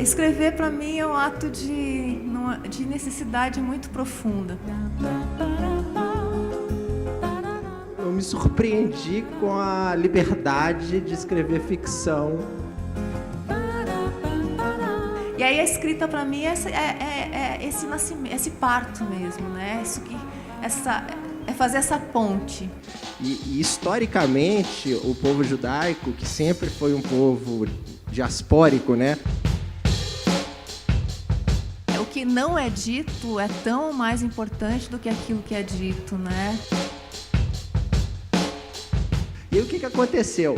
Escrever para mim é um ato de necessidade muito profunda. Eu me surpreendi com a liberdade de escrever ficção. E aí a escrita para mim é esse nascimento, esse parto mesmo, né? É fazer essa ponte. E historicamente, o povo judaico, que sempre foi um povo diaspórico, né? O que não é dito é tão mais importante do que aquilo que é dito, né? E o que aconteceu?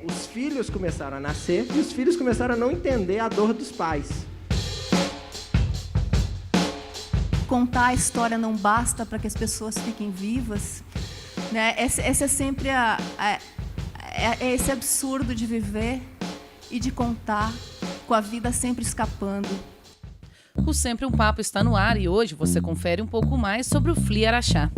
Os filhos começaram a nascer e os filhos começaram a não entender a dor dos pais. Contar a história não basta para que as pessoas fiquem vivas, né? Esse é sempre esse absurdo de viver e de contar com a vida sempre escapando. O Sempre um Papo está no ar e hoje você confere um pouco mais sobre o FLI Araxá.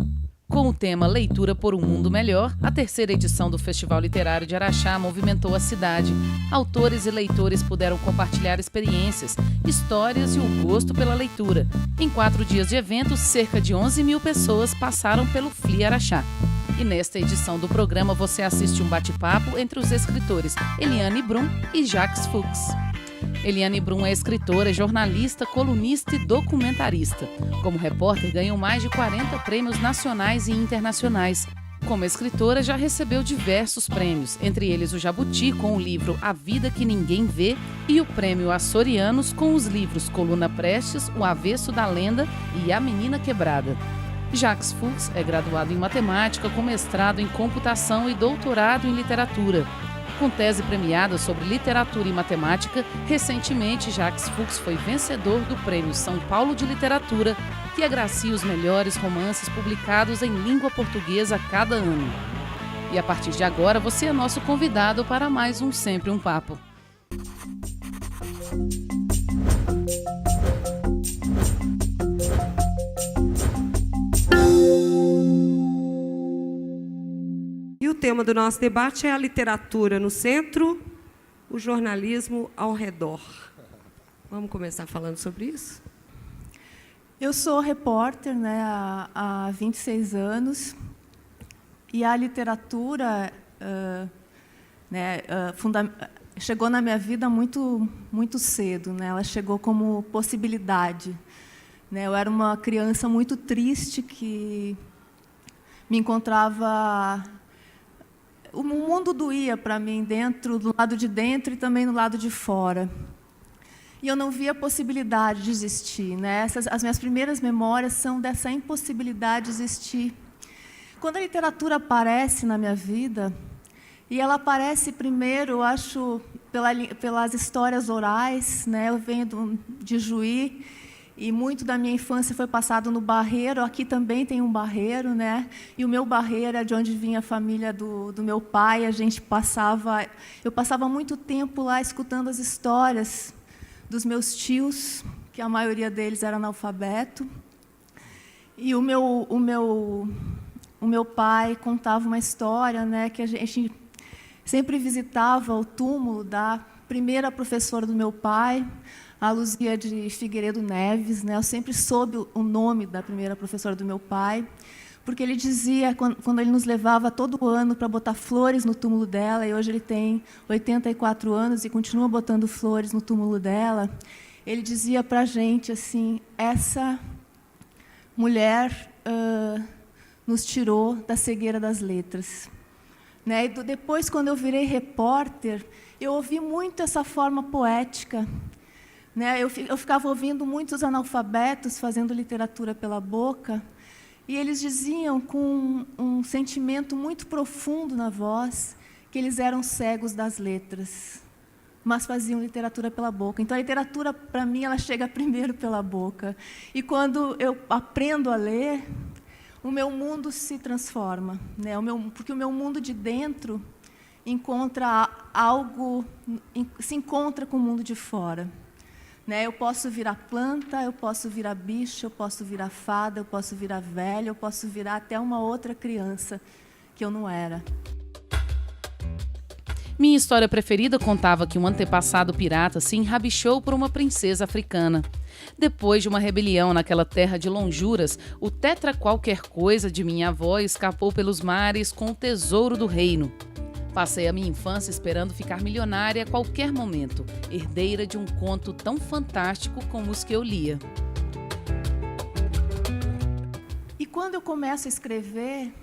Com o tema Leitura por um Mundo Melhor, a terceira edição do Festival Literário de Araxá movimentou a cidade. Autores e leitores puderam compartilhar experiências, histórias e o gosto pela leitura. Em 4 dias de evento, cerca de 11 mil pessoas passaram pelo FLI Araxá. E nesta edição do programa você assiste um bate-papo entre os escritores Eliane Brum e Jacques Fuchs. Eliane Brum é escritora, jornalista, colunista e documentarista. Como repórter, ganhou mais de 40 prêmios nacionais e internacionais. Como escritora, já recebeu diversos prêmios, entre eles o Jabuti com o livro A Vida que Ninguém Vê e o Prêmio Açorianos com os livros Coluna Prestes, O Avesso da Lenda e A Menina Quebrada. Jacques Fuchs é graduado em matemática, com mestrado em computação e doutorado em literatura. Com tese premiada sobre literatura e matemática, recentemente Jacques Fuchs foi vencedor do Prêmio São Paulo de Literatura, que agracia os melhores romances publicados em língua portuguesa a cada ano. E a partir de agora, você é nosso convidado para mais um Sempre um Papo. O tema do nosso debate é a literatura no centro, o jornalismo ao redor. Vamos começar falando sobre isso? Eu sou repórter, né, há 26 anos e a literatura chegou na minha vida muito, muito cedo, né? Ela chegou como possibilidade, né? Eu era uma criança muito triste que me encontrava... O mundo doía para mim, do lado de dentro e também no lado de fora. E eu não via possibilidade de existir, né? As minhas primeiras memórias são dessa impossibilidade de existir. Quando a literatura aparece na minha vida, e ela aparece primeiro, eu acho, pelas histórias orais, né? Eu venho de Juí, e muito da minha infância foi passado no Barreiro. Aqui também tem um Barreiro, né? E o meu Barreiro é de onde vinha a família do meu pai. Eu passava muito tempo lá escutando as histórias dos meus tios, que a maioria deles era analfabeto. E o meu pai contava uma história, né? Que a gente sempre visitava o túmulo da primeira professora do meu pai, a Luzia de Figueiredo Neves, né? Eu sempre soube o nome da primeira professora do meu pai, porque ele dizia, quando ele nos levava todo ano para botar flores no túmulo dela, e hoje ele tem 84 anos e continua botando flores no túmulo dela, ele dizia para a gente assim: essa mulher nos tirou da cegueira das letras. Né? E depois, quando eu virei repórter, eu ouvi muito essa forma poética. Né? Eu ficava ouvindo muitos analfabetos fazendo literatura pela boca, e eles diziam com um sentimento muito profundo na voz que eles eram cegos das letras, mas faziam literatura pela boca. Então, a literatura, para mim, ela chega primeiro pela boca. E quando eu aprendo a ler, o meu mundo se transforma, né? Porque o meu mundo de dentro se encontra com o mundo de fora. Né? Eu posso virar planta, eu posso virar bicho, eu posso virar fada, eu posso virar velha, eu posso virar até uma outra criança que eu não era. Minha história preferida contava que um antepassado pirata se enrabichou por uma princesa africana. Depois de uma rebelião naquela terra de lonjuras, o tetra qualquer coisa de minha avó escapou pelos mares com o tesouro do reino. Passei a minha infância esperando ficar milionária a qualquer momento, herdeira de um conto tão fantástico como os que eu lia. E quando eu começo a escrever,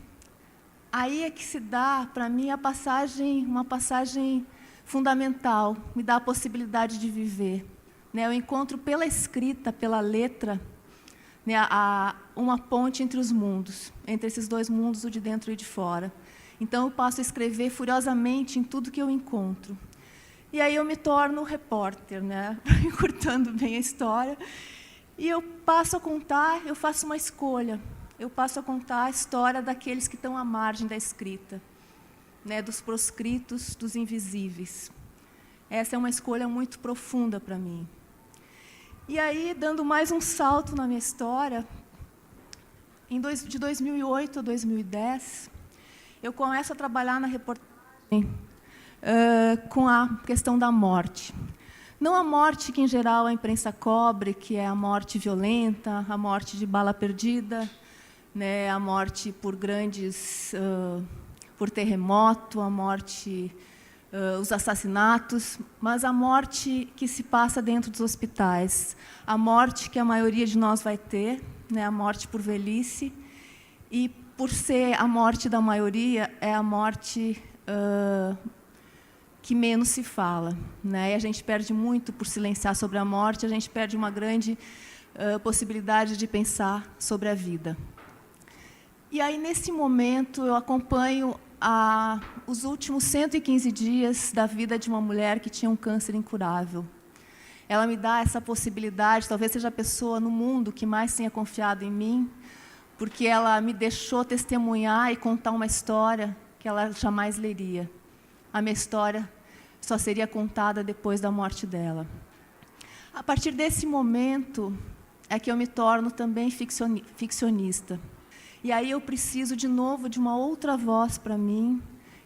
aí é que se dá, para mim, uma passagem fundamental, me dá a possibilidade de viver. Eu encontro pela escrita, pela letra, uma ponte entre os mundos, entre esses dois mundos, o de dentro e o de fora. Então, eu passo a escrever furiosamente em tudo que eu encontro. E aí eu me torno repórter, encurtando bem a história. E eu passo a contar, eu faço uma escolha. Eu passo a contar a história daqueles que estão à margem da escrita, dos proscritos, dos invisíveis. Essa é uma escolha muito profunda para mim. E aí, dando mais um salto na minha história, de 2008 a 2010, eu começo a trabalhar na reportagem com a questão da morte. Não a morte que, em geral, a imprensa cobre, que é a morte violenta, a morte de bala perdida, a morte por por terremoto, a morte, os assassinatos, mas a morte que se passa dentro dos hospitais, a morte que a maioria de nós vai ter, a morte por velhice, e por ser a morte da maioria, é a morte que menos se fala. E a gente perde muito por silenciar sobre a morte, a gente perde uma grande possibilidade de pensar sobre a vida. E aí, nesse momento, eu acompanho os últimos 115 dias da vida de uma mulher que tinha um câncer incurável. Ela me dá essa possibilidade, talvez seja a pessoa no mundo que mais tenha confiado em mim, porque ela me deixou testemunhar e contar uma história que ela jamais leria. A minha história só seria contada depois da morte dela. A partir desse momento é que eu me torno também ficcionista. E aí eu preciso, de novo, de uma outra voz para mim,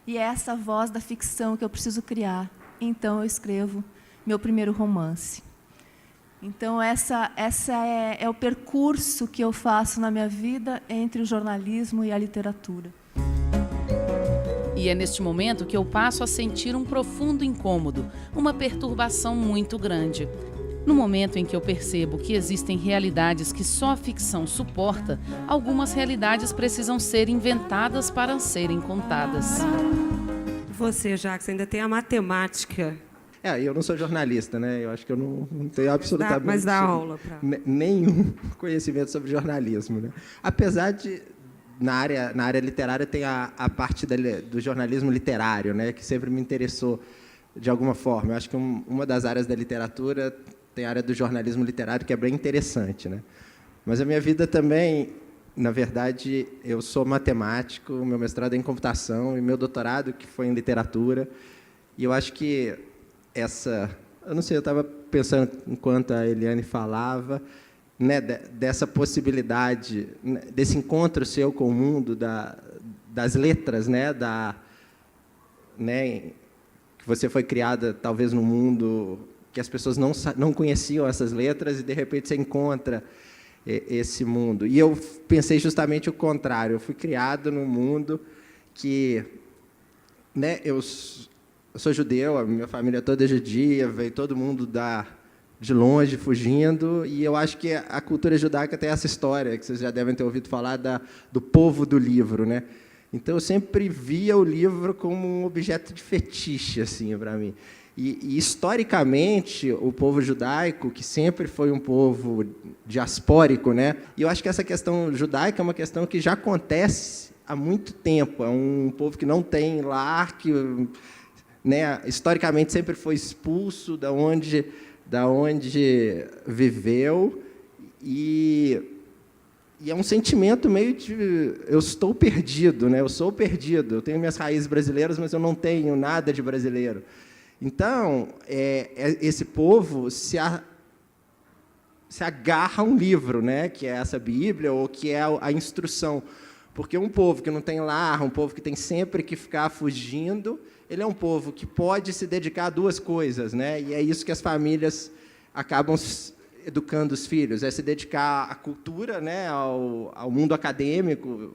e é essa voz da ficção que eu preciso criar. Então eu escrevo meu primeiro romance. Então, essa é o percurso que eu faço na minha vida entre o jornalismo e a literatura. E é neste momento que eu passo a sentir um profundo incômodo, uma perturbação muito grande. No momento em que eu percebo que existem realidades que só a ficção suporta, algumas realidades precisam ser inventadas para serem contadas. Você, Jacques, ainda tem a matemática. Eu não sou jornalista, Eu acho que eu não tenho absolutamente mas dá aula nenhum conhecimento sobre jornalismo, Apesar de, na área literária, tem a parte do jornalismo literário, que sempre me interessou de alguma forma. Eu acho que uma das áreas da literatura tem a área do jornalismo literário, que é bem interessante, Mas a minha vida também, na verdade, eu sou matemático, meu mestrado é em computação e meu doutorado, que foi em literatura. E eu acho que eu não sei, eu estava pensando enquanto a Eliane falava, dessa possibilidade, desse encontro seu com o mundo das letras, que você foi criada talvez num mundo que as pessoas não conheciam essas letras e de repente você encontra esse mundo. E eu pensei justamente o contrário. Eu fui criado num mundo que, eu sou judeu, a minha família toda é judia, veio todo mundo de longe, fugindo, e eu acho que a cultura judaica tem essa história, que vocês já devem ter ouvido falar, do povo do livro, Então, eu sempre via o livro como um objeto de fetiche, assim, para mim. E, historicamente, o povo judaico, que sempre foi um povo diaspórico, e eu acho que essa questão judaica é uma questão que já acontece há muito tempo. É um povo que não tem lar, que historicamente sempre foi expulso da onde viveu, e é um sentimento meio de eu estou perdido, eu sou perdido, eu tenho minhas raízes brasileiras, mas eu não tenho nada de brasileiro. Então, esse povo se agarra a um livro, que é essa Bíblia, ou que é a instrução. Porque um povo que não tem lar, um povo que tem sempre que ficar fugindo, ele é um povo que pode se dedicar a duas coisas, né? E é isso que as famílias acabam educando os filhos, é se dedicar à cultura, né? ao mundo acadêmico,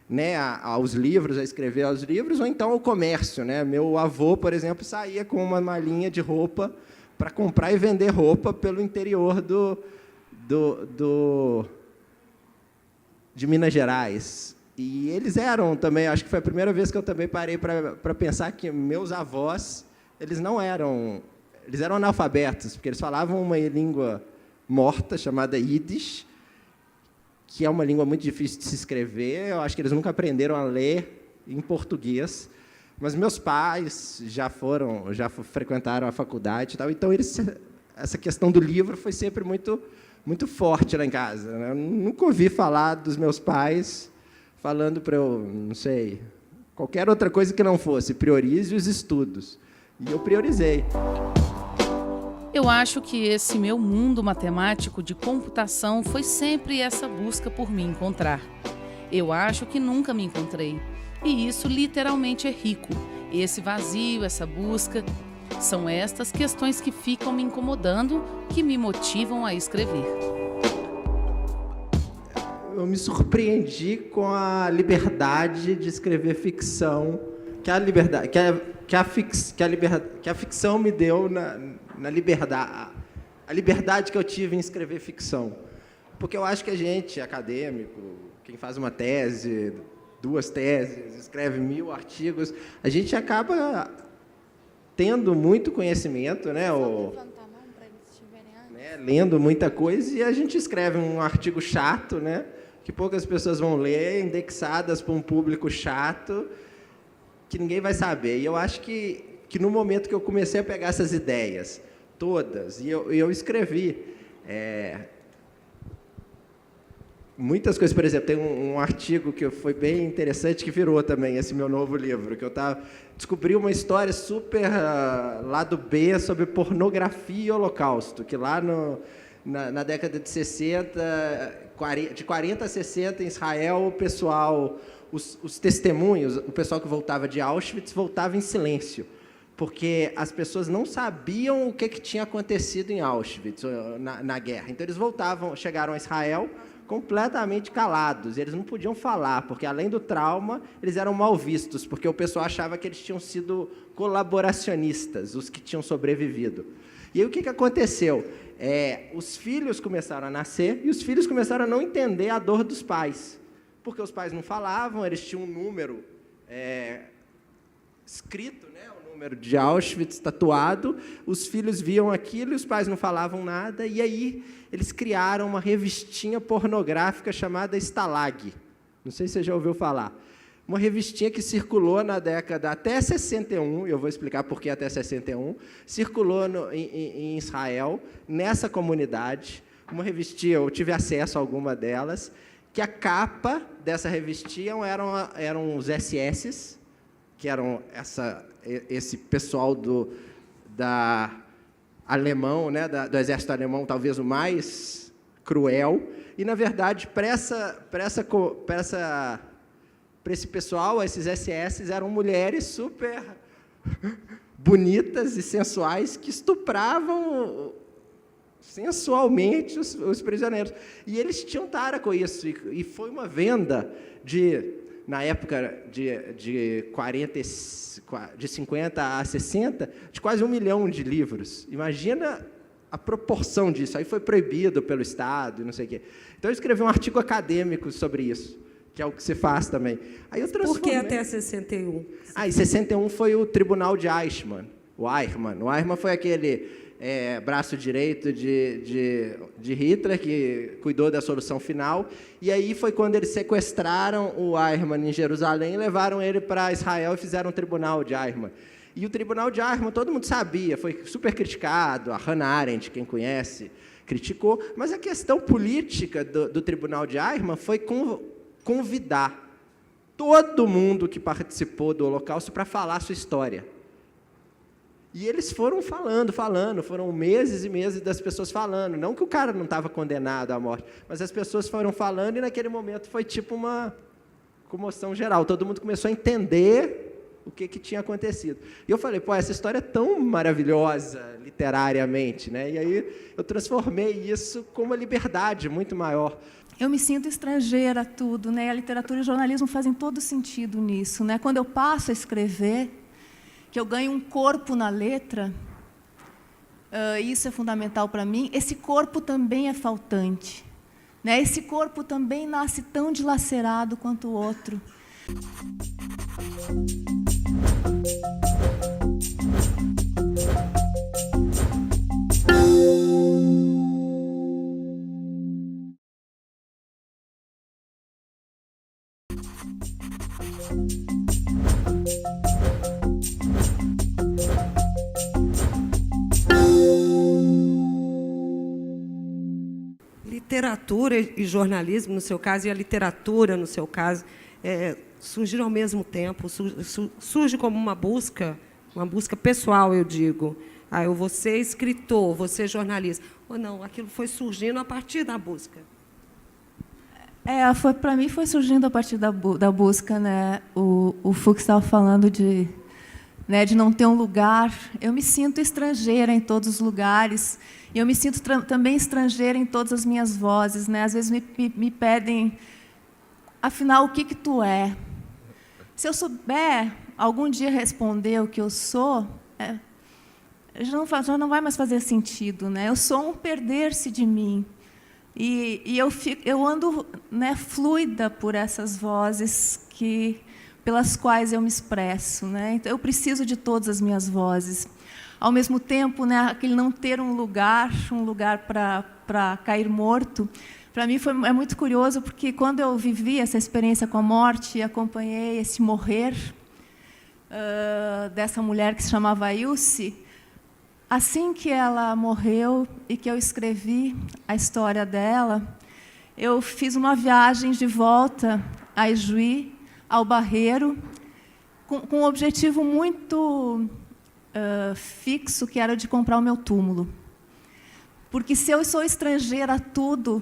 né? aos livros, a escrever aos livros, ou então ao comércio, né? Meu avô, por exemplo, saía com uma malinha de roupa para comprar e vender roupa pelo interior de Minas Gerais. E eles eram também, acho que foi a primeira vez que eu também parei para pensar que meus avós, eles eram analfabetos, porque eles falavam uma língua morta chamada Yiddish, que é uma língua muito difícil de se escrever. Eu acho que eles nunca aprenderam a ler em português, mas meus pais já frequentaram a faculdade e tal, então essa questão do livro foi sempre muito, muito forte lá em casa, né? Eu nunca ouvi falar dos meus pais falando para eu, não sei, qualquer outra coisa que não fosse, priorize os estudos. E eu priorizei. Eu acho que esse meu mundo matemático de computação foi sempre essa busca por me encontrar. Eu acho que nunca me encontrei. E isso literalmente é rico. Esse vazio, essa busca, são estas questões que ficam me incomodando, que me motivam a escrever. Eu me surpreendi com a liberdade de escrever ficção, que a ficção me deu na liberdade, a liberdade que eu tive em escrever ficção. Porque eu acho que a gente, acadêmico, quem faz uma tese, 2 teses, escreve 1000 artigos, a gente acaba tendo muito conhecimento, né? Lendo muita coisa, e a gente escreve um artigo chato, né? Que poucas pessoas vão ler, indexadas para um público chato, que ninguém vai saber. E eu acho que no momento que eu comecei a pegar essas ideias todas, e eu escrevi muitas coisas. Por exemplo, tem um artigo que foi bem interessante, que virou também esse meu novo livro, que eu descobri uma história super lado B sobre pornografia e holocausto, que lá na década de 60, de 40 a 60, em Israel, o pessoal, os testemunhos, o pessoal que voltava de Auschwitz, voltava em silêncio, porque as pessoas não sabiam o que tinha acontecido em Auschwitz, na guerra. Então, eles chegaram a Israel completamente calados, eles não podiam falar, porque, além do trauma, eles eram mal vistos, porque o pessoal achava que eles tinham sido colaboracionistas, os que tinham sobrevivido. E aí, o que aconteceu? Os filhos começaram a nascer e os filhos começaram a não entender a dor dos pais, porque os pais não falavam, eles tinham um número escrito, né, o número de Auschwitz tatuado, os filhos viam aquilo e os pais não falavam nada, e aí eles criaram uma revistinha pornográfica chamada Stalag. Não sei se você já ouviu falar. Uma revistinha que circulou na década até 61, eu vou explicar por que até 61, circulou em Israel, nessa comunidade, uma revistinha, eu tive acesso a alguma delas, que a capa dessa revistinha eram os SS, que eram esse pessoal alemão, né, do exército alemão, talvez o mais cruel, e, na verdade, para esse pessoal, esses SS eram mulheres super bonitas e sensuais que estupravam sensualmente os prisioneiros. E eles tinham tara com isso. E foi uma venda na época de 50 a 60, de quase 1 milhão de livros. Imagina a proporção disso. Aí foi proibido pelo Estado, e não sei o quê. Então, eu escrevi um artigo acadêmico sobre isso, que é o que se faz também. Aí eu transformei. Por que até 61? Em 61 foi o Tribunal de Eichmann. O Eichmann foi aquele braço direito de Hitler, que cuidou da solução final. E aí foi quando eles sequestraram o Eichmann em Jerusalém e levaram ele para Israel e fizeram o Tribunal de Eichmann. E o Tribunal de Eichmann, todo mundo sabia, foi super criticado, a Hannah Arendt, quem conhece, criticou, mas a questão política do Tribunal de Eichmann foi convidar todo mundo que participou do Holocausto para falar a sua história. E eles foram falando, foram meses e meses das pessoas falando, não que o cara não estava condenado à morte, mas as pessoas foram falando, e naquele momento foi tipo comoção geral. Todo mundo começou a entender o que tinha acontecido. E eu falei, pô, essa história é tão maravilhosa, literariamente, né? E aí eu transformei isso com uma liberdade muito maior. Eu me sinto estrangeira a tudo, né? A literatura e o jornalismo fazem todo sentido nisso, né? Quando eu passo a escrever, que eu ganho um corpo na letra, isso é fundamental para mim. Esse corpo também é faltante, né? Esse corpo também nasce tão dilacerado quanto o outro. Literatura e jornalismo, no seu caso, e a literatura, no seu caso, surgiram ao mesmo tempo. Surge como uma busca pessoal, eu digo. Eu vou ser escritor, vou ser jornalista. Ou não, aquilo foi surgindo a partir da busca. Para mim foi surgindo a partir da busca, né? O Fux estava falando de não ter um lugar. Eu me sinto estrangeira em todos os lugares. E eu me sinto também estrangeira em todas as minhas vozes, né? Às vezes me pedem, afinal, o que tu é? Se eu souber algum dia responder o que eu sou, já não vai mais fazer sentido, né? Eu sou um perder-se de mim. E eu ando, né, fluida por essas vozes pelas quais eu me expresso, né? Então, eu preciso de todas as minhas vozes. Ao mesmo tempo, né, aquele não ter um lugar para cair morto, para mim é muito curioso, porque quando eu vivi essa experiência com a morte e acompanhei esse morrer dessa mulher que se chamava Ilse, assim que ela morreu e que eu escrevi a história dela, eu fiz uma viagem de volta a Ijuí, ao Barreiro, com um objetivo muito fixo, que era de comprar o meu túmulo. Porque se eu sou estrangeira a tudo,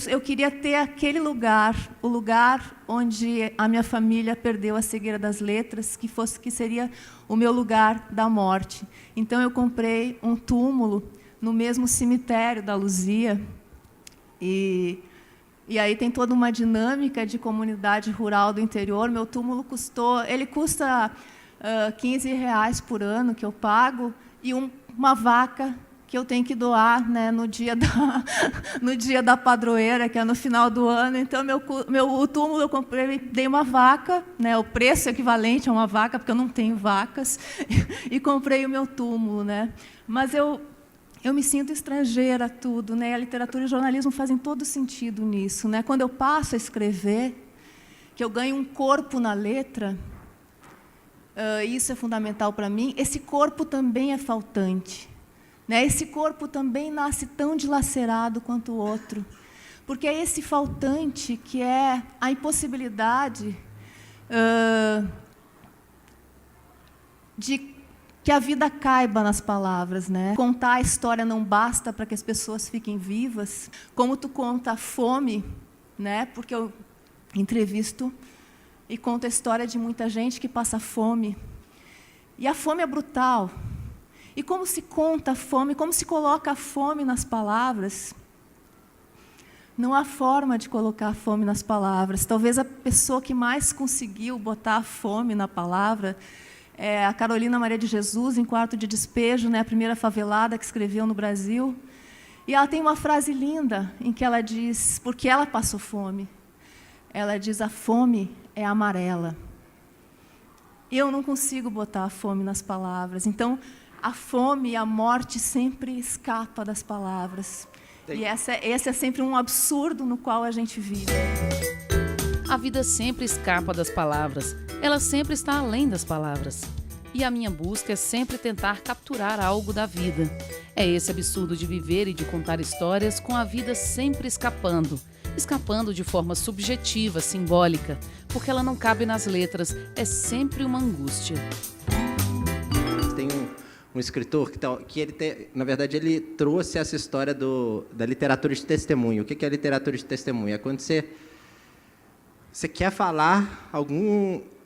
eu queria ter aquele lugar, o lugar onde a minha família perdeu a cegueira das letras, que seria o meu lugar da morte. Então, eu comprei um túmulo no mesmo cemitério da Luzia, e aí tem toda uma dinâmica de comunidade rural do interior. Meu túmulo custa R$15 por ano que eu pago, e uma vaca que eu tenho que doar, né, no dia da padroeira, que é no final do ano. Então, o túmulo eu comprei, dei uma vaca, né, o preço equivalente a uma vaca, porque eu não tenho vacas, e comprei o meu túmulo, né. Mas eu me sinto estrangeira a tudo, né. A literatura e o jornalismo fazem todo sentido nisso, né. Quando eu passo a escrever, que eu ganho um corpo na letra, isso é fundamental para mim. Esse corpo também é faltante, né? Esse corpo também nasce tão dilacerado quanto o outro, porque é esse faltante que é a impossibilidade de que a vida caiba nas palavras, né? Contar a história não basta para que as pessoas fiquem vivas, como tu conta a fome, né? Porque eu entrevisto e conto a história de muita gente que passa fome. E a fome é brutal. E como se conta a fome, como se coloca a fome nas palavras? Não há forma de colocar a fome nas palavras. Talvez a pessoa que mais conseguiu botar a fome na palavra é a Carolina Maria de Jesus, em Quarto de Despejo, né, a primeira favelada que escreveu no Brasil. E ela tem uma frase linda em que ela diz, porque ela passou fome, ela diz: a fome é amarela. Eu não consigo botar a fome nas palavras. Então, a fome e a morte sempre escapa das palavras. E esse é sempre um absurdo no qual a gente vive. A vida sempre escapa das palavras. Ela sempre está além das palavras. E a minha busca é sempre tentar capturar algo da vida. É esse absurdo de viver e de contar histórias com a vida sempre escapando. Escapando de forma subjetiva, simbólica, porque ela não cabe nas letras, é sempre uma angústia. Tem um escritor que na verdade, ele trouxe essa história da literatura de testemunho. O que é a literatura de testemunho? É quando você você quer falar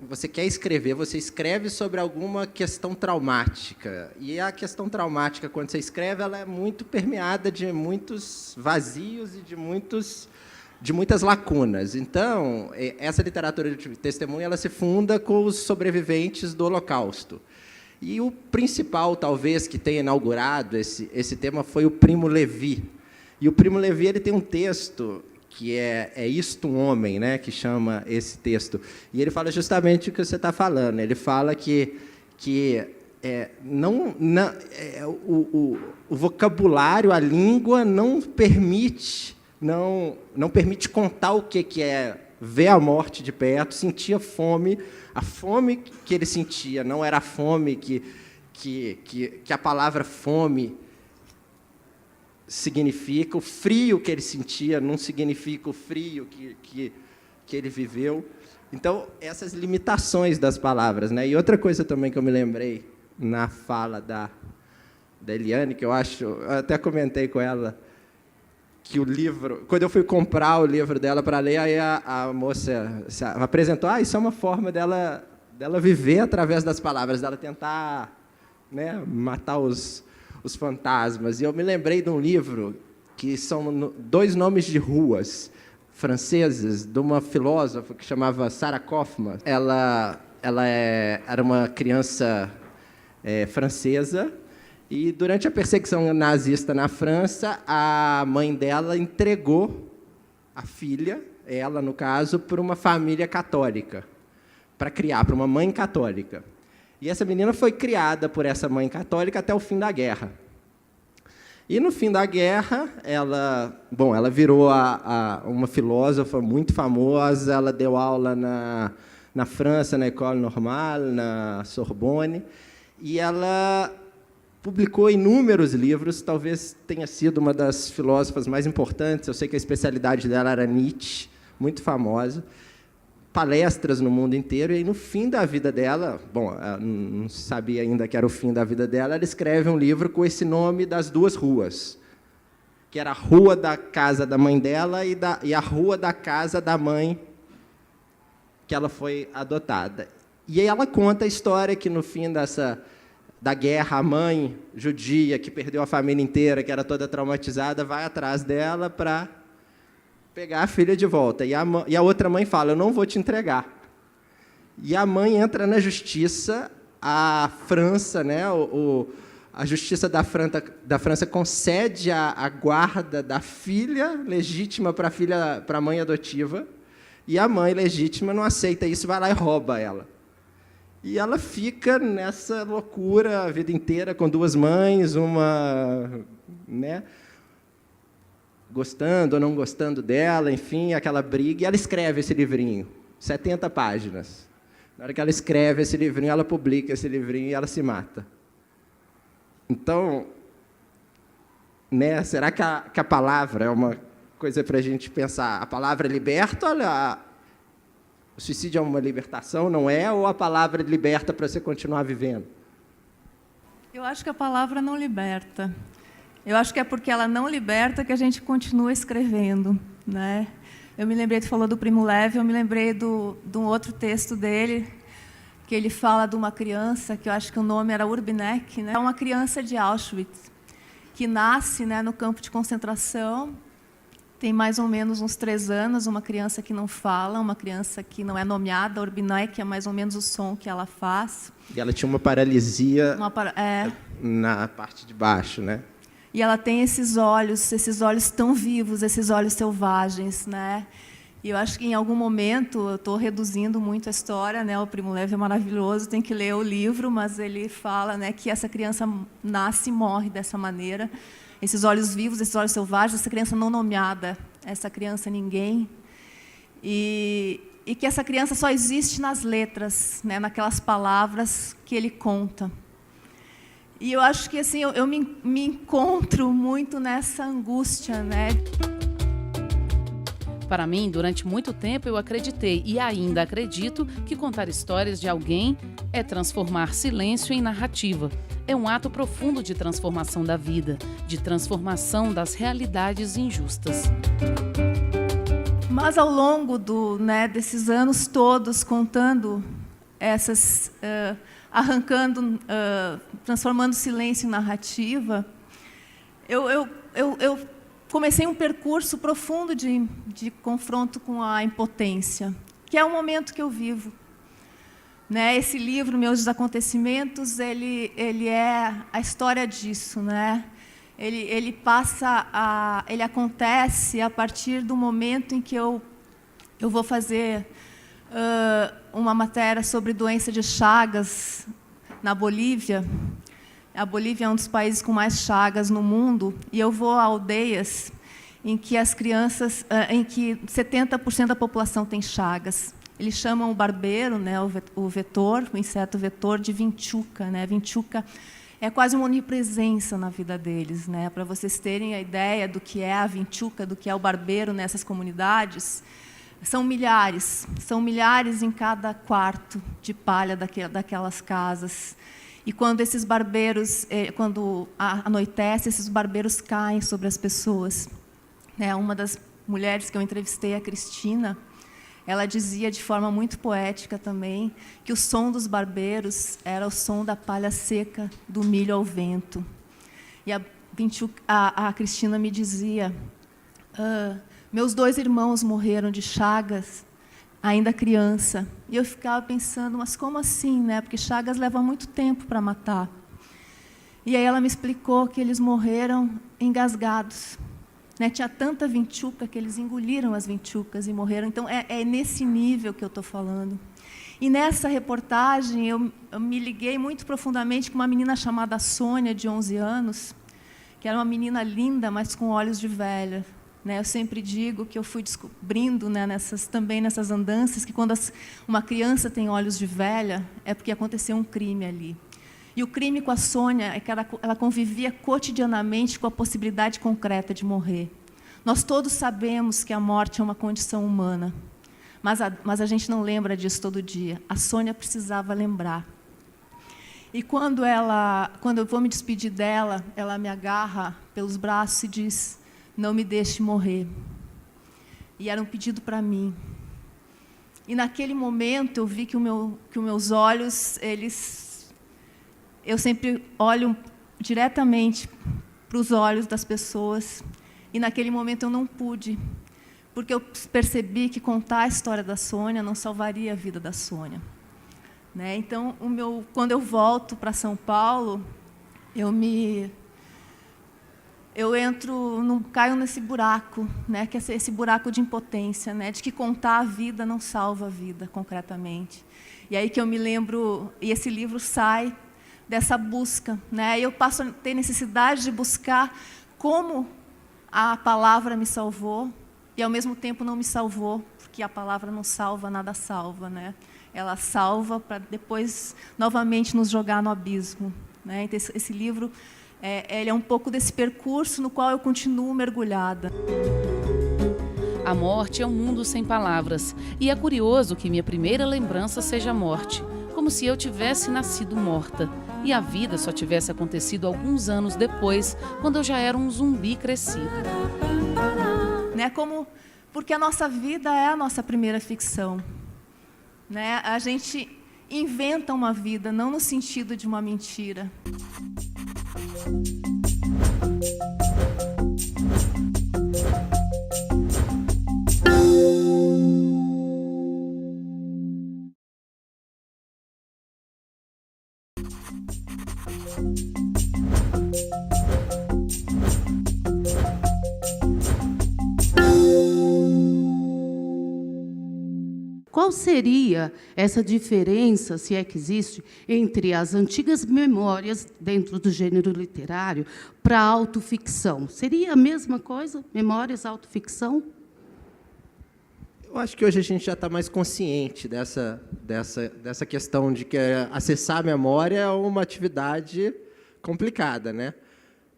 você quer escrever, você escreve sobre alguma questão traumática. E a questão traumática, quando você escreve, ela é muito permeada de muitos vazios e de muitas lacunas. Então, essa literatura de testemunho, ela se funda com os sobreviventes do Holocausto. E o principal, talvez, que tenha inaugurado esse tema foi o Primo Levi. E o Primo Levi, ele tem um texto que é Isto um Homem, né, que chama esse texto. E ele fala justamente o que você está falando. Ele fala que o vocabulário, a língua, não permite contar o que é ver a morte de perto, sentir a fome. A fome que ele sentia não era a fome que a palavra fome significa, o frio que ele sentia não significa o frio que ele viveu. Então, essas limitações das palavras, né? E outra coisa também que eu me lembrei na fala da Eliane, que eu até comentei com ela, que o livro, quando eu fui comprar o livro dela para ler, aí a moça apresentou, isso é uma forma dela viver através das palavras, dela tentar, né, matar os fantasmas. E eu me lembrei de um livro que são 2 nomes de ruas francesas, de uma filósofa que chamava Sarah Kaufmann. Ela era uma criança francesa, e durante a perseguição nazista na França, a mãe dela entregou a filha, ela no caso, para uma família católica, para criar, para uma mãe católica. E essa menina foi criada por essa mãe católica até o fim da guerra. E, no fim da guerra, ela virou uma filósofa muito famosa, ela deu aula na França, na École Normale, na Sorbonne, e ela publicou inúmeros livros, talvez tenha sido uma das filósofas mais importantes. Eu sei que a especialidade dela era Nietzsche, muito famosa, palestras no mundo inteiro, e aí, no fim da vida dela, ela não sabia ainda que era o fim da vida dela, ela escreve um livro com esse nome das 2 ruas, que era a rua da casa da mãe dela e a rua da casa da mãe que ela foi adotada. E aí ela conta a história que, no fim da guerra, a mãe judia, que perdeu a família inteira, que era toda traumatizada, vai atrás dela para pegar a filha de volta. E a outra mãe fala, eu não vou te entregar. E a mãe entra na justiça, a França, né, a justiça da França concede a guarda da filha legítima para a mãe adotiva, e a mãe legítima não aceita isso, vai lá e rouba ela. E ela fica nessa loucura a vida inteira, com 2 mães, uma, né, gostando ou não gostando dela, enfim, aquela briga. E ela escreve esse livrinho, 70 páginas. Na hora que ela escreve esse livrinho, ela publica esse livrinho e ela se mata. Então, né, será que a palavra é uma coisa para a gente pensar? A palavra liberta, olha, o suicídio é uma libertação, não é? Ou a palavra liberta para você continuar vivendo? Eu acho que a palavra não liberta. Eu acho que é porque ela não liberta que a gente continua escrevendo, né? Eu me lembrei, tu falou do Primo Levi, eu me lembrei de um outro texto dele, que ele fala de uma criança, que eu acho que o nome era Urbinek, né? É uma criança de Auschwitz, que nasce, né, no campo de concentração, tem mais ou menos uns 3 anos, uma criança que não fala, uma criança que não é nomeada, Urbinek é mais ou menos o som que ela faz. E ela tinha uma paralisia na parte de baixo, né? E ela tem esses olhos tão vivos, esses olhos selvagens, né? E eu acho que, em algum momento, eu estou reduzindo muito a história, né? O Primo Levi é maravilhoso, tem que ler o livro, mas ele fala, né, que essa criança nasce e morre dessa maneira. Esses olhos vivos, esses olhos selvagens, essa criança não nomeada, essa criança ninguém. E que essa criança só existe nas letras, né, naquelas palavras que ele conta. E eu acho que, assim, eu me encontro muito nessa angústia, né? Para mim, durante muito tempo, eu acreditei e ainda acredito que contar histórias de alguém é transformar silêncio em narrativa. É um ato profundo de transformação da vida, de transformação das realidades injustas. Mas, ao longo desses anos todos, contando essas... arrancando, transformando silêncio em narrativa, eu comecei um percurso profundo de confronto com a impotência, que é o momento que eu vivo. Né? Esse livro, Meus Desacontecimentos, ele é a história disso. Né? Ele acontece a partir do momento em que eu vou fazer uma matéria sobre doença de Chagas na Bolívia. A Bolívia é um dos países com mais chagas no mundo, e eu vou a aldeias em que as crianças, em que 70% da população tem chagas. Eles chamam o barbeiro, né, o vetor, o inseto vetor, de vinchuca. Né? Vinchuca é quase uma onipresença na vida deles. Né? Para vocês terem a ideia do que é a vinchuca, do que é o barbeiro nessas comunidades, são milhares em cada quarto de palha daquelas casas. E quando esses barbeiros, quando anoitece, esses barbeiros caem sobre as pessoas. Né? Uma das mulheres que eu entrevistei, a Cristina, ela dizia de forma muito poética também que o som dos barbeiros era o som da palha seca do milho ao vento. E a Cristina me dizia: meus 2 irmãos morreram de chagas ainda criança. E eu ficava pensando, mas como assim? Né? Porque chagas leva muito tempo para matar. E aí ela me explicou que eles morreram engasgados. Né? Tinha tanta vinchuca que eles engoliram as vinchucas e morreram. Então, é nesse nível que eu estou falando. E nessa reportagem, eu me liguei muito profundamente com uma menina chamada Sônia, de 11 anos, que era uma menina linda, mas com olhos de velha. Né? Eu sempre digo que eu fui descobrindo, né, também nessas andanças, que quando uma criança tem olhos de velha, é porque aconteceu um crime ali. E o crime com a Sônia é que ela convivia cotidianamente com a possibilidade concreta de morrer. Nós todos sabemos que a morte é uma condição humana, mas a gente não lembra disso todo dia. A Sônia precisava lembrar. E quando eu vou me despedir dela, ela me agarra pelos braços e diz: não me deixe morrer. E era um pedido para mim. E naquele momento eu vi que os meus olhos, eu sempre olho diretamente para os olhos das pessoas. E naquele momento eu não pude, porque eu percebi que contar a história da Sônia não salvaria a vida da Sônia. Né? Então, quando eu volto para São Paulo, caio nesse buraco, né, que é esse buraco de impotência, né, de que contar a vida não salva a vida, concretamente. E aí que eu me lembro, e esse livro sai dessa busca. Né, e eu passo a ter necessidade de buscar como a palavra me salvou, e, ao mesmo tempo, não me salvou, porque a palavra não salva, nada salva. Né? Ela salva para depois, novamente, nos jogar no abismo. Né? Então, esse livro... ele é um pouco desse percurso no qual eu continuo mergulhada. A morte é um mundo sem palavras. E é curioso que minha primeira lembrança seja a morte, como se eu tivesse nascido morta e a vida só tivesse acontecido alguns anos depois, quando eu já era um zumbi crescido. Né? Porque a nossa vida é a nossa primeira ficção. Né? A gente inventa uma vida, não no sentido de uma mentira. Qual seria essa diferença, se é que existe, entre as antigas memórias dentro do gênero literário para a autoficção? Seria a mesma coisa? Memórias, autoficção? Eu acho que hoje a gente já está mais consciente dessa questão de que acessar a memória é uma atividade complicada, né?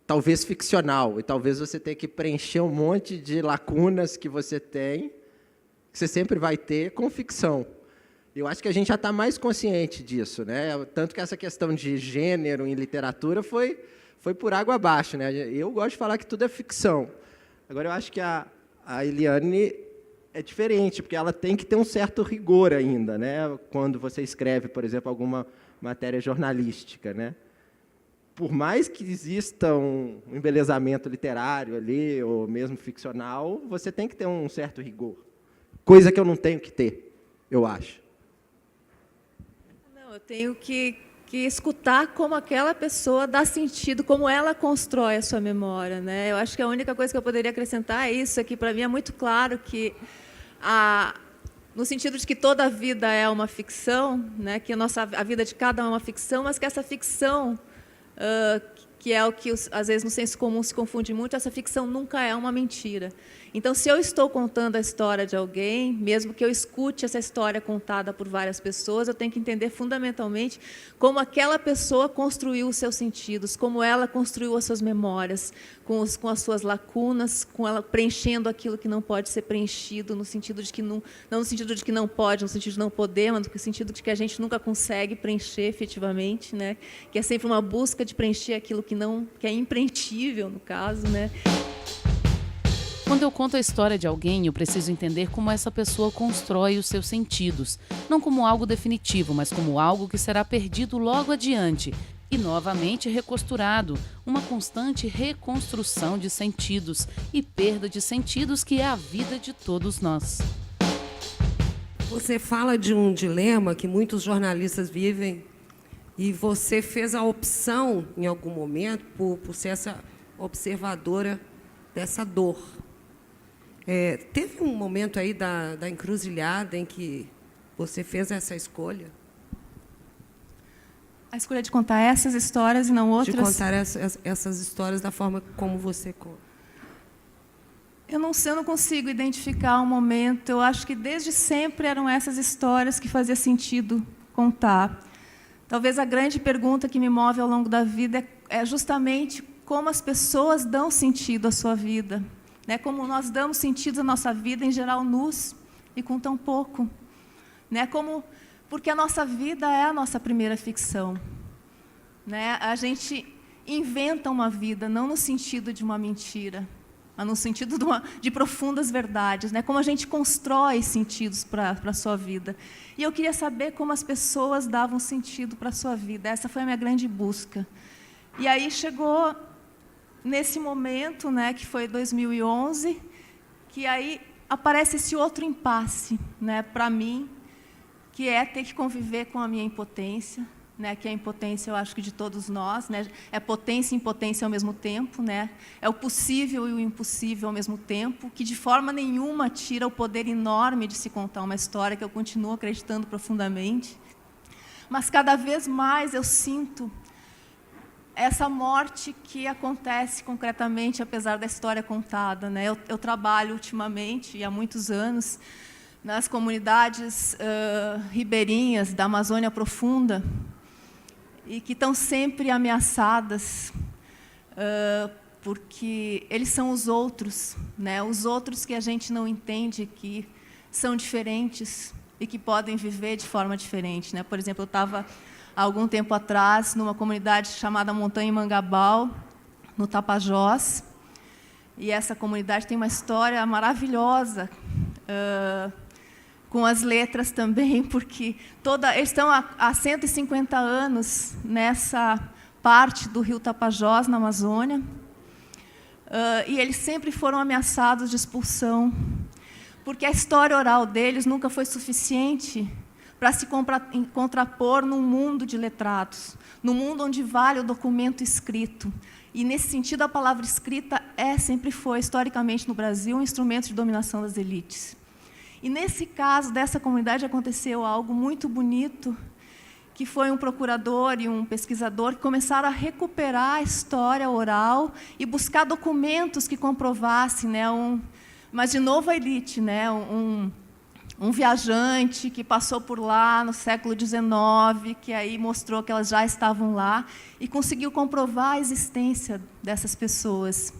Talvez ficcional, e talvez você tenha que preencher um monte de lacunas que você tem, que você sempre vai ter, com ficção. Eu acho que a gente já está mais consciente disso, né? Tanto que essa questão de gênero em literatura foi por água abaixo, né? Eu gosto de falar que tudo é ficção. Agora, eu acho que a Eliane é diferente, porque ela tem que ter um certo rigor ainda, né? Quando você escreve, por exemplo, alguma matéria jornalística, né? Por mais que exista um embelezamento literário ali, ou mesmo ficcional, você tem que ter um certo rigor. Coisa que eu não tenho que ter, eu acho. Não, eu tenho que escutar como aquela pessoa dá sentido, como ela constrói a sua memória, né? Eu acho que a única coisa que eu poderia acrescentar é isso, que para mim é muito claro que, no sentido de que toda a vida é uma ficção, né? Que a vida de cada um é uma ficção, mas que essa ficção, que é o que às vezes no senso comum se confunde muito, essa ficção nunca é uma mentira. Então, se eu estou contando a história de alguém, mesmo que eu escute essa história contada por várias pessoas, eu tenho que entender fundamentalmente como aquela pessoa construiu os seus sentidos, como ela construiu as suas memórias, com as suas lacunas, com ela preenchendo aquilo que não pode ser preenchido, no sentido de que não no sentido de que não pode, no sentido de não poder, mas no sentido de que a gente nunca consegue preencher efetivamente, né? Que é sempre uma busca de preencher aquilo que é impreenchível, no caso, né? Quando eu conto a história de alguém, eu preciso entender como essa pessoa constrói os seus sentidos. Não como algo definitivo, mas como algo que será perdido logo adiante e novamente recosturado. Uma constante reconstrução de sentidos e perda de sentidos que é a vida de todos nós. Você fala de um dilema que muitos jornalistas vivem e você fez a opção, em algum momento, por ser essa observadora dessa dor. Teve um momento aí da encruzilhada em que você fez essa escolha? A escolha de contar essas histórias e não outras? De contar essas histórias da forma como você conta. Eu não consigo identificar um momento. Eu acho que desde sempre eram essas histórias que fazia sentido contar. Talvez a grande pergunta que me move ao longo da vida é justamente como as pessoas dão sentido à sua vida. Né, como nós damos sentido à nossa vida, em geral, nus e com tão pouco. Né, porque a nossa vida é a nossa primeira ficção. Né, a gente inventa uma vida, não no sentido de uma mentira, mas no sentido de profundas verdades. Né, como a gente constrói sentidos para a sua vida. E eu queria saber como as pessoas davam sentido para a sua vida. Essa foi a minha grande busca. E aí chegou nesse momento, né, que foi 2011, que aí aparece esse outro impasse, né, para mim, que é ter que conviver com a minha impotência, né, que é a impotência, eu acho que de todos nós, né, é potência e impotência ao mesmo tempo, né, é o possível e o impossível ao mesmo tempo, que de forma nenhuma tira o poder enorme de se contar uma história que eu continuo acreditando profundamente, mas cada vez mais eu sinto essa morte que acontece concretamente, apesar da história contada. Né? Eu trabalho ultimamente, e há muitos anos, nas comunidades ribeirinhas da Amazônia Profunda, e que estão sempre ameaçadas, porque eles são os outros, né? Os outros que a gente não entende, que são diferentes e que podem viver de forma diferente. Né? Por exemplo, eu estava há algum tempo atrás, numa comunidade chamada Montanha Mangabal, no Tapajós. E essa comunidade tem uma história maravilhosa, com as letras também, porque eles estão há 150 anos nessa parte do rio Tapajós, na Amazônia, e eles sempre foram ameaçados de expulsão, porque a história oral deles nunca foi suficiente para se contrapor num mundo de letrados, num mundo onde vale o documento escrito. E, nesse sentido, a palavra escrita sempre foi, historicamente, no Brasil, um instrumento de dominação das elites. E, nesse caso dessa comunidade, aconteceu algo muito bonito, que foi um procurador e um pesquisador que começaram a recuperar a história oral e buscar documentos que comprovassem, né, mas, de novo, a elite, né, um viajante que passou por lá no século XIX, que aí mostrou que elas já estavam lá e conseguiu comprovar a existência dessas pessoas.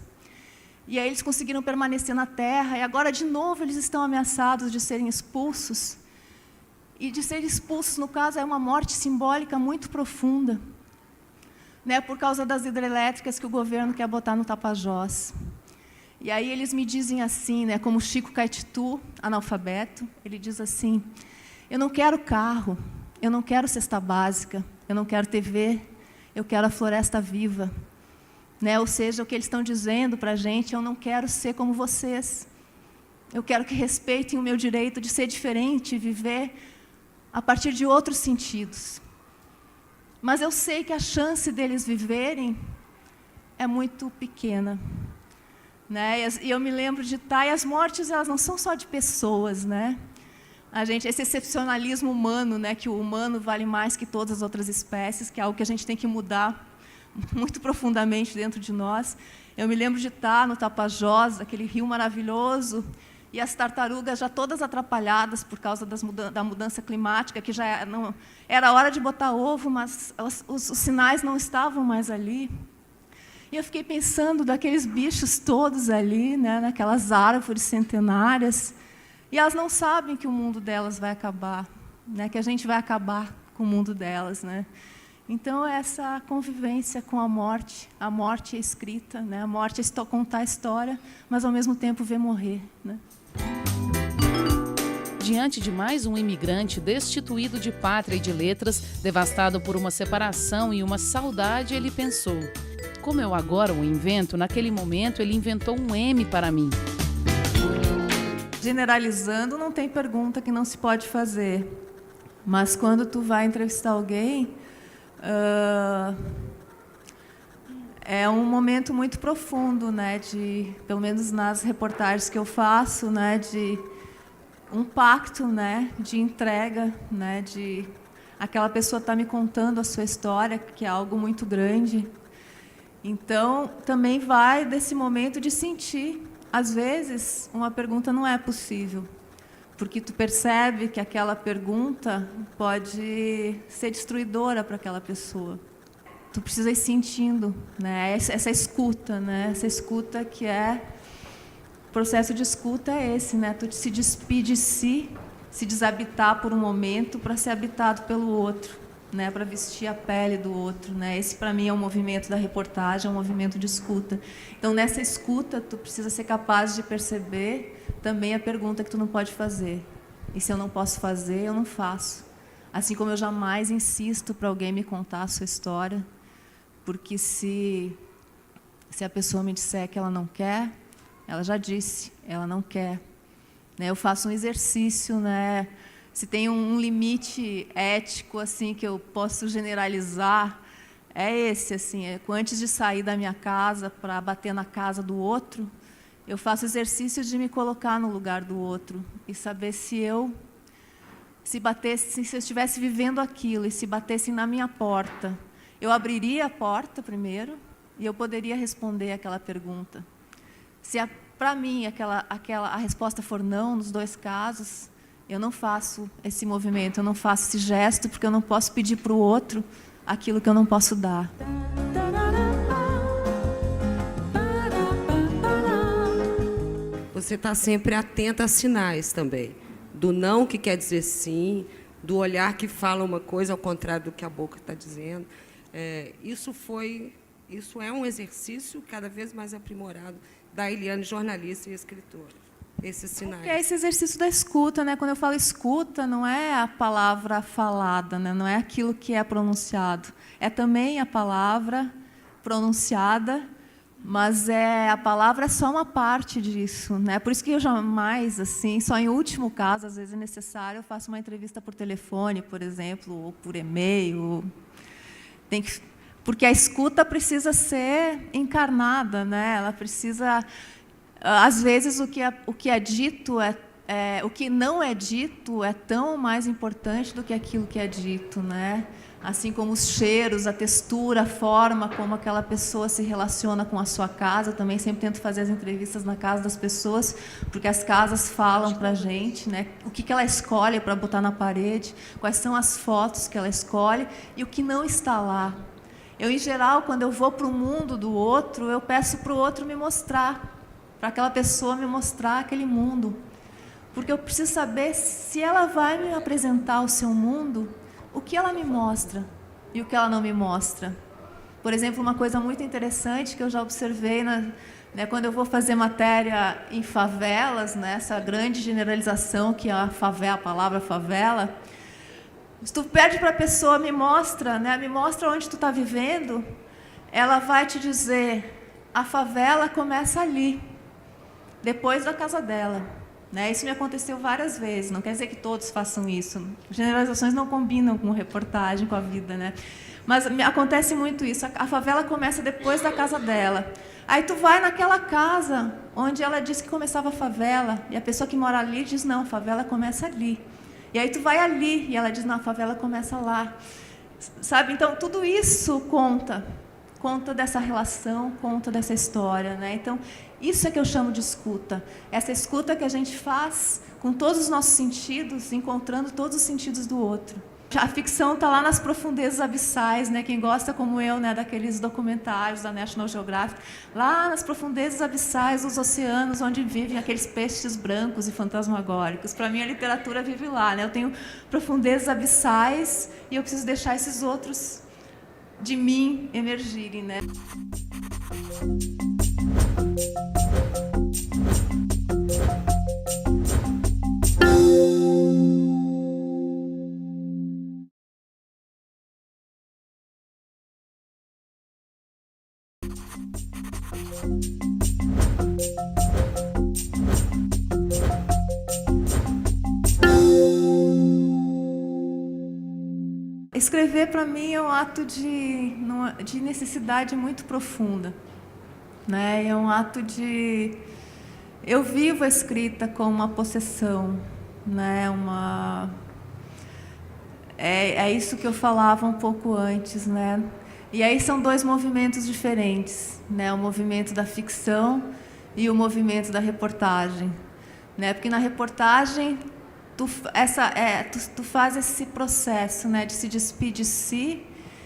E aí eles conseguiram permanecer na terra, e agora, de novo, eles estão ameaçados de serem expulsos. E de serem expulsos, no caso, é uma morte simbólica muito profunda, né, por causa das hidrelétricas que o governo quer botar no Tapajós. E aí eles me dizem assim, né, como Chico Caetitu, analfabeto, ele diz assim: eu não quero carro, eu não quero cesta básica, eu não quero TV, eu quero a floresta viva. Né? Ou seja, o que eles estão dizendo para a gente: eu não quero ser como vocês. Eu quero que respeitem o meu direito de ser diferente e viver a partir de outros sentidos. Mas eu sei que a chance deles viverem é muito pequena. Né? E eu me lembro de e as mortes, elas não são só de pessoas, né? Esse excepcionalismo humano, né, que o humano vale mais que todas as outras espécies, que é algo que a gente tem que mudar muito profundamente dentro de nós. Eu me lembro de estar no Tapajós, aquele rio maravilhoso, e as tartarugas já todas atrapalhadas por causa da mudança climática, que já não era hora de botar ovo, mas os sinais não estavam mais ali. E eu fiquei pensando daqueles bichos todos ali, né, naquelas árvores centenárias, e elas não sabem que o mundo delas vai acabar, né, que a gente vai acabar com o mundo delas, né? Então, essa convivência com a morte é escrita, né? A morte é contar a história, mas, ao mesmo tempo, ver morrer, né? Diante de mais um imigrante destituído de pátria e de letras, devastado por uma separação e uma saudade, ele pensou: como eu agora o invento, naquele momento ele inventou um M para mim. Generalizando, não tem pergunta que não se pode fazer. Mas quando tu vai entrevistar alguém, é um momento muito profundo, né, pelo menos nas reportagens que eu faço, né, de um pacto, né, de entrega, né, de aquela pessoa está me contando a sua história, que é algo muito grande. Então, também vai desse momento de sentir. Às vezes, uma pergunta não é possível, porque tu percebe que aquela pergunta pode ser destruidora para aquela pessoa. Tu precisa ir sentindo, né? Essa escuta, né? Essa escuta que é... O processo de escuta é esse, né? Tu se despir de si, se desabitar por um momento para ser habitado pelo outro, né? Para vestir a pele do outro, né? Esse, para mim, é o movimento da reportagem, é um movimento de escuta. Então, nessa escuta, tu precisa ser capaz de perceber também a pergunta que tu não pode fazer. E se eu não posso fazer, eu não faço. Assim como eu jamais insisto para alguém me contar a sua história, porque se a pessoa me disser que ela não quer, ela já disse, ela não quer. Né? Eu faço um exercício, né? Se tem um limite ético assim que eu posso generalizar, é esse, assim, antes de sair da minha casa para bater na casa do outro, eu faço exercício de me colocar no lugar do outro e saber se eu estivesse vivendo aquilo e se batessem na minha porta, eu abriria a porta primeiro e eu poderia responder aquela pergunta. Se para mim a resposta for não nos dois casos, eu não faço esse movimento, eu não faço esse gesto, porque eu não posso pedir para o outro aquilo que eu não posso dar. Você está sempre atenta a sinais também. Do não que quer dizer sim, do olhar que fala uma coisa ao contrário do que a boca está dizendo. Isso é um exercício cada vez mais aprimorado da Eliane, jornalista e escritora. Esses sinais. É esse exercício da escuta, né? Quando eu falo escuta, não é a palavra falada, né? Não é aquilo que é pronunciado. É também a palavra pronunciada, mas a palavra é só uma parte disso, né? Por isso que eu jamais, assim, só em último caso, às vezes é necessário, eu faço uma entrevista por telefone, por exemplo, ou por e-mail. Porque a escuta precisa ser encarnada, né? Ela precisa... Às vezes, o que é dito, o que não é dito é tão mais importante do que aquilo que é dito, né? Assim como os cheiros, a textura, a forma como aquela pessoa se relaciona com a sua casa. Eu também sempre tento fazer as entrevistas na casa das pessoas, porque as casas falam para a gente, né? O que ela escolhe para botar na parede, quais são as fotos que ela escolhe e o que não está lá. Eu, em geral, quando eu vou para o mundo do outro, eu peço para o outro me mostrar, para aquela pessoa me mostrar aquele mundo. Porque eu preciso saber se ela vai me apresentar o seu mundo, o que ela me mostra e o que ela não me mostra. Por exemplo, uma coisa muito interessante que eu já observei né, quando eu vou fazer matéria em favelas, né, essa grande generalização que é a palavra favela, se tu pede para a pessoa, me mostra onde tu está vivendo, ela vai te dizer, a favela começa ali, depois da casa dela. Né? Isso me aconteceu várias vezes, não quer dizer que todos façam isso. Generalizações não combinam com reportagem, com a vida. Né? Mas acontece muito isso, a favela começa depois da casa dela. Aí tu vai naquela casa onde ela disse que começava a favela, e a pessoa que mora ali diz, não, a favela começa ali. E aí tu vai ali, e ela diz, não, a favela começa lá. Sabe? Então, tudo isso conta dessa relação, conta dessa história. Né? Então, isso é que eu chamo de escuta. Essa escuta que a gente faz com todos os nossos sentidos, encontrando todos os sentidos do outro. A ficção está lá nas profundezas abissais, né? Quem gosta, como eu, né, daqueles documentários da National Geographic, lá nas profundezas abissais dos oceanos, onde vivem aqueles peixes brancos e fantasmagóricos. Para mim, a literatura vive lá. Né? Eu tenho profundezas abissais e eu preciso deixar esses outros de mim emergirem. Né? Escrever, para mim, é um ato de necessidade muito profunda. Né? É um ato de... Eu vivo a escrita como uma possessão. Né? É isso que eu falava um pouco antes. Né? E aí são dois movimentos diferentes. Né? O movimento da ficção e o movimento da reportagem. Né? Porque na reportagem... Tu faz esse processo, né, de se despir de si,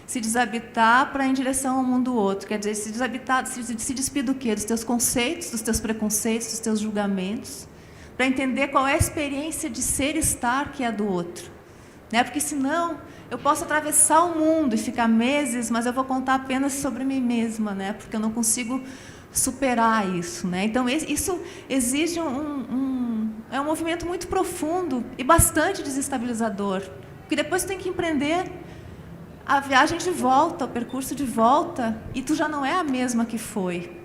se desabitar para ir em direção ao mundo do outro. Quer dizer, se despir do quê? Dos teus conceitos, dos teus preconceitos, dos teus julgamentos, para entender qual é a experiência de ser e estar que é do outro. Né? Porque senão eu posso atravessar o mundo e ficar meses, mas eu vou contar apenas sobre mim mesma, né? Porque eu não consigo superar isso. Né? Então, isso exige é um movimento muito profundo e bastante desestabilizador, porque depois tu tem que empreender a viagem de volta, o percurso de volta, e tu já não é a mesma que foi.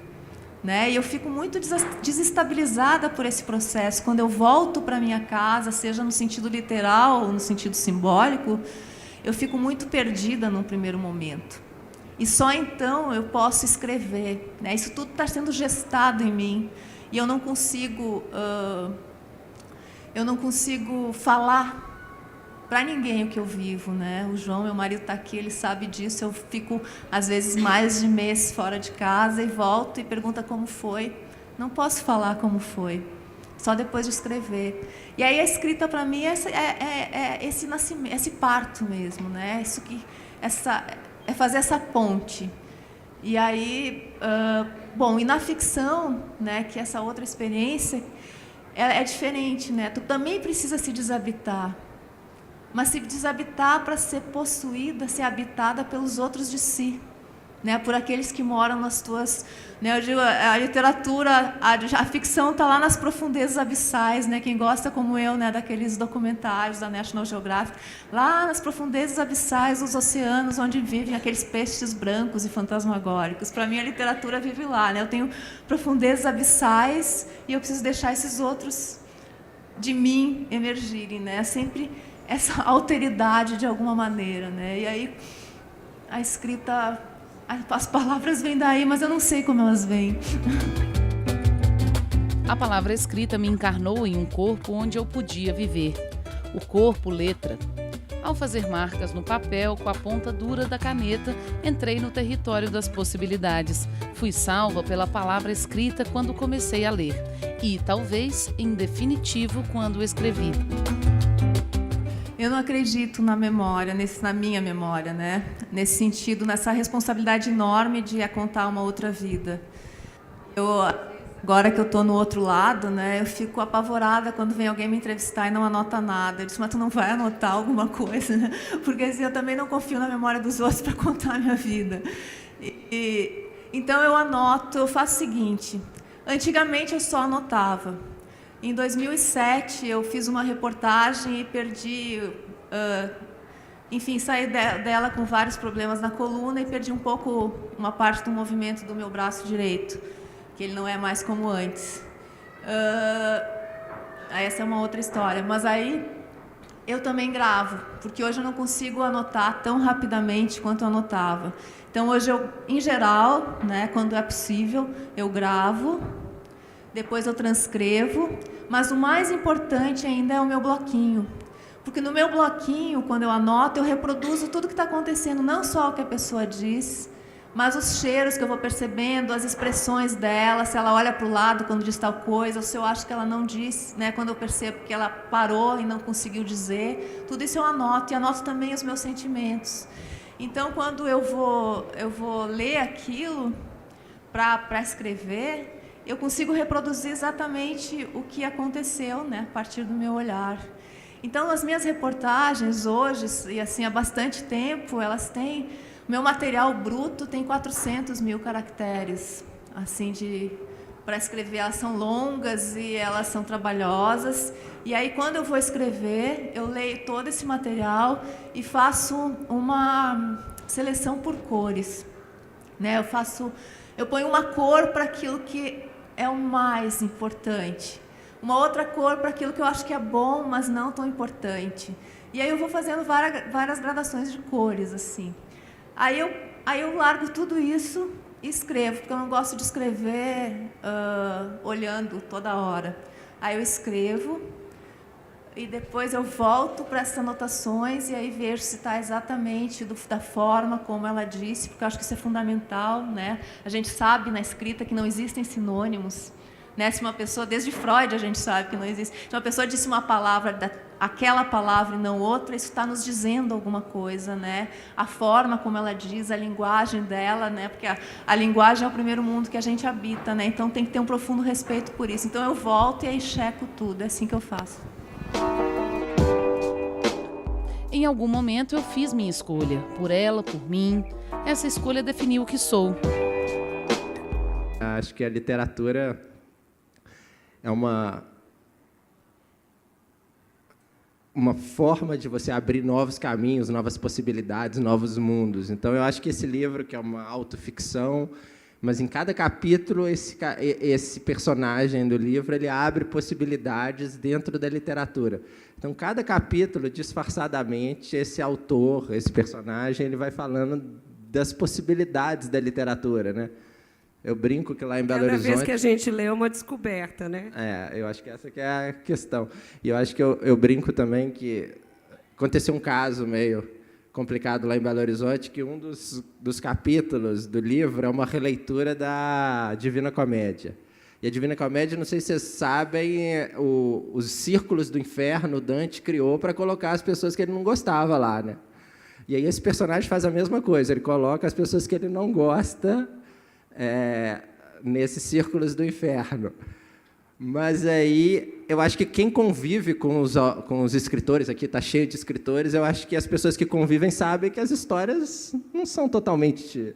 Né? E eu fico muito desestabilizada por esse processo. Quando eu volto para minha casa, seja no sentido literal ou no sentido simbólico, eu fico muito perdida num primeiro momento. E só então eu posso escrever. Né? Isso tudo está sendo gestado em mim, e eu não consigo falar para ninguém o que eu vivo. Né? O João, meu marido, está aqui, ele sabe disso. Eu fico, às vezes, mais de mês fora de casa e volto e pergunta como foi. Não posso falar como foi, só depois de escrever. E aí a escrita, para mim, é esse nascimento, esse parto mesmo. Né? É fazer essa ponte. E aí, e na ficção, né, que essa outra experiência é diferente, né? Tu também precisa se desabitar, mas se desabitar para ser possuída, ser habitada pelos outros de si, né? Por aqueles que moram nas tuas... Né? Eu digo, a literatura, a ficção está lá nas profundezas abissais, né? Quem gosta, como eu, né, daqueles documentários da National Geographic, lá nas profundezas abissais dos oceanos, onde vivem aqueles peixes brancos e fantasmagóricos. Para mim, a literatura vive lá. Né? Eu tenho profundezas abissais e eu preciso deixar esses outros de mim emergirem. Né? Sempre essa alteridade, de alguma maneira. Né? E aí, a escrita... As palavras vêm daí, mas eu não sei como elas vêm. A palavra escrita me encarnou em um corpo onde eu podia viver. O corpo, letra. Ao fazer marcas no papel com a ponta dura da caneta, entrei no território das possibilidades. Fui salva pela palavra escrita quando comecei a ler. E, talvez, em definitivo, quando escrevi. Eu não acredito na memória, na minha memória, né? Nesse sentido, nessa responsabilidade enorme de contar uma outra vida. Agora que eu estou no outro lado, né, eu fico apavorada quando vem alguém me entrevistar e não anota nada. Eu disse, mas tu não vai anotar alguma coisa? Né? Porque assim, eu também não confio na memória dos outros para contar a minha vida. Então eu anoto, eu faço o seguinte, Antigamente eu só anotava. Em 2007 eu fiz uma reportagem e perdi, enfim, saí dela com vários problemas na coluna e perdi um pouco uma parte do movimento do meu braço direito, que ele não é mais como antes. Essa é uma outra história, mas aí eu também gravo, porque hoje eu não consigo anotar tão rapidamente quanto eu anotava. Então hoje eu, em geral, né, quando é possível, eu gravo, depois eu transcrevo, mas o mais importante ainda é o meu bloquinho. Porque no meu bloquinho, quando eu anoto, eu reproduzo tudo que está acontecendo, não só o que a pessoa diz, mas os cheiros que eu vou percebendo, as expressões dela, se ela olha para o lado quando diz tal coisa, ou se eu acho que ela não disse, né, quando eu percebo que ela parou e não conseguiu dizer, tudo isso eu anoto, e anoto também os meus sentimentos. Então, quando eu vou ler aquilo para escrever, eu consigo reproduzir exatamente o que aconteceu, né, a partir do meu olhar. Então, as minhas reportagens hoje, e assim há bastante tempo, elas têm... O meu material bruto tem 400 mil caracteres, assim, para escrever. Elas são longas e elas são trabalhosas. E aí, quando eu vou escrever, eu leio todo esse material e faço uma seleção por cores, né? Eu ponho uma cor para aquilo que é o mais importante, uma outra cor para aquilo que eu acho que é bom, mas não tão importante. E aí eu vou fazendo várias gradações de cores, assim. Aí eu largo tudo isso e escrevo, porque eu não gosto de escrever olhando toda hora. Aí eu escrevo e depois eu volto para essas anotações e aí vejo se está exatamente da forma como ela disse, porque eu acho que isso é fundamental, né? A gente sabe na escrita que não existem sinônimos, né? Se uma pessoa, desde Freud a gente sabe que não existe, se uma pessoa disse uma palavra, aquela palavra e não outra, isso está nos dizendo alguma coisa, né? A forma como ela diz, a linguagem dela, né? Porque a linguagem é o primeiro mundo que a gente habita, né? Então tem que ter um profundo respeito por isso. Então eu volto e aí checo tudo, é assim que eu faço. Em algum momento eu fiz minha escolha, por ela, por mim. Essa escolha definiu o que sou. Acho que a literatura é uma forma de você abrir novos caminhos, novas possibilidades, novos mundos. Então, eu acho que esse livro, que é uma autoficção, mas em cada capítulo, esse personagem do livro ele abre possibilidades dentro da literatura. Então, cada capítulo, disfarçadamente, esse autor, esse personagem, ele vai falando das possibilidades da literatura, né? Eu brinco que lá em Belo Horizonte... Cada vez que a gente lê é uma descoberta, né? Eu acho que essa que é a questão. E eu acho que eu brinco também que aconteceu um caso meio complicado lá em Belo Horizonte, que um dos capítulos do livro é uma releitura da Divina Comédia. E a Divina Comédia, não sei se vocês sabem, os círculos do inferno Dante criou para colocar as pessoas que ele não gostava lá, né? E aí esse personagem faz a mesma coisa, ele coloca as pessoas que ele não gosta nesses círculos do inferno. Mas aí, eu acho que quem convive com os escritores, aqui está cheio de escritores, eu acho que as pessoas que convivem sabem que as histórias não são totalmente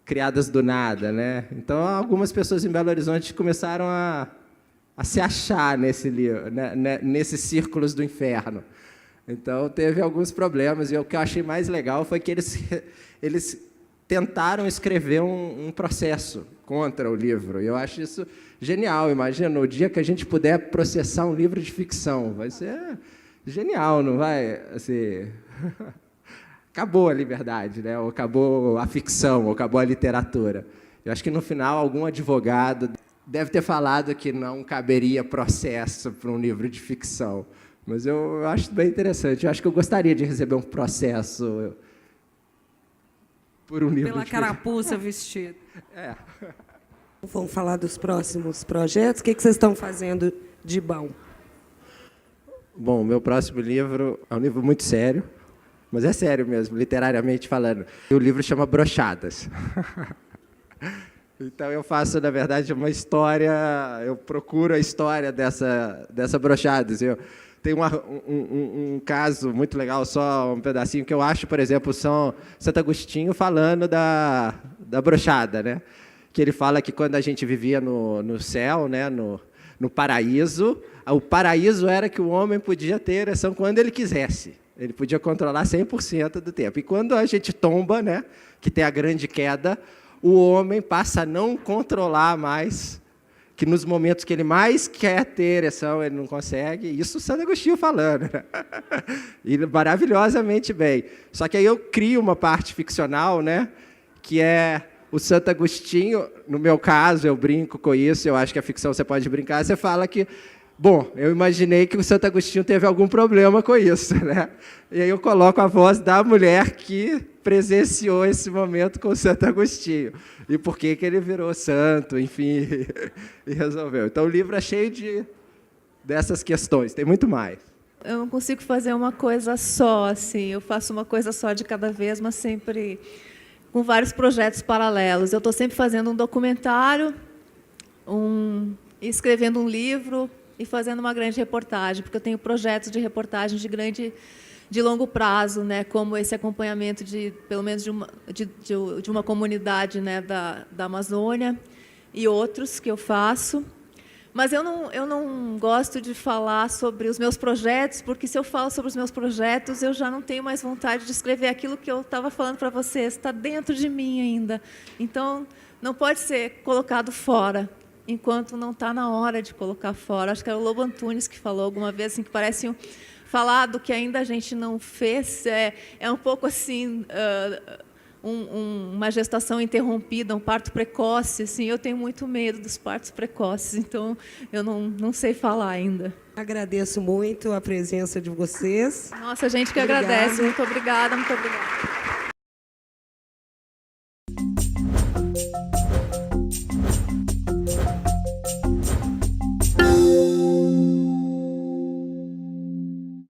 criadas do nada, né? Então, algumas pessoas em Belo Horizonte começaram a se achar nesse livro, né, nesses círculos do inferno. Então, teve alguns problemas, e o que eu achei mais legal foi que eles tentaram escrever um processo contra o livro. E eu acho isso genial. Imagina, o dia que a gente puder processar um livro de ficção. Vai ser genial, não vai? Assim, acabou a liberdade, né? Ou acabou a ficção, ou acabou a literatura. Eu acho que, no final, algum advogado deve ter falado que não caberia processo para um livro de ficção. Mas eu acho bem interessante. Eu acho que eu gostaria de receber um processo por um livro pela de carapuça vestida. Vamos falar dos próximos projetos. O que vocês estão fazendo de bom? Bom, o meu próximo livro é um livro muito sério, mas é sério mesmo, literariamente falando. E o livro chama Brochadas. Então, eu faço, na verdade, uma história, eu procuro a história dessa Brochadas. Tem um caso muito legal, só um pedacinho, que eu acho, por exemplo, São Santo Agostinho falando da brochada, né? que ele fala que quando a gente vivia no céu, né, no paraíso, o paraíso era que o homem podia ter ereção quando ele quisesse. Ele podia controlar 100% do tempo. E quando a gente tomba, né, que tem a grande queda, o homem passa a não controlar mais, que nos momentos que ele mais quer ter ereção, ele não consegue. Isso o Santo Agostinho falando. Né? E maravilhosamente bem. Só que aí eu crio uma parte ficcional, né, que é o Santo Agostinho, no meu caso, eu brinco com isso, eu acho que a ficção você pode brincar, você fala que, bom, eu imaginei que o Santo Agostinho teve algum problema com isso, né? E aí eu coloco a voz da mulher que presenciou esse momento com o Santo Agostinho. E por que ele virou santo, enfim, e resolveu. Então o livro é cheio dessas questões, tem muito mais. Eu não consigo fazer uma coisa só, assim, eu faço uma coisa só de cada vez, mas sempre com vários projetos paralelos. Eu estou sempre fazendo um documentário, escrevendo um livro e fazendo uma grande reportagem, porque eu tenho projetos de reportagem de longo prazo, né, como esse acompanhamento pelo menos de uma comunidade, né, da Amazônia e outros que eu faço. Mas eu não gosto de falar sobre os meus projetos, porque se eu falo sobre os meus projetos, eu já não tenho mais vontade de escrever aquilo que eu estava falando para vocês, está dentro de mim ainda. Então, não pode ser colocado fora, enquanto não está na hora de colocar fora. Acho que era o Lobo Antunes que falou alguma vez, assim, que parece falar do que ainda a gente não fez, é um pouco assim... uma gestação interrompida, um parto precoce, assim, eu tenho muito medo dos partos precoces, então eu não sei falar ainda. Agradeço muito a presença de vocês. Nossa, a gente que Obrigada. agradece. Muito obrigada, muito obrigada.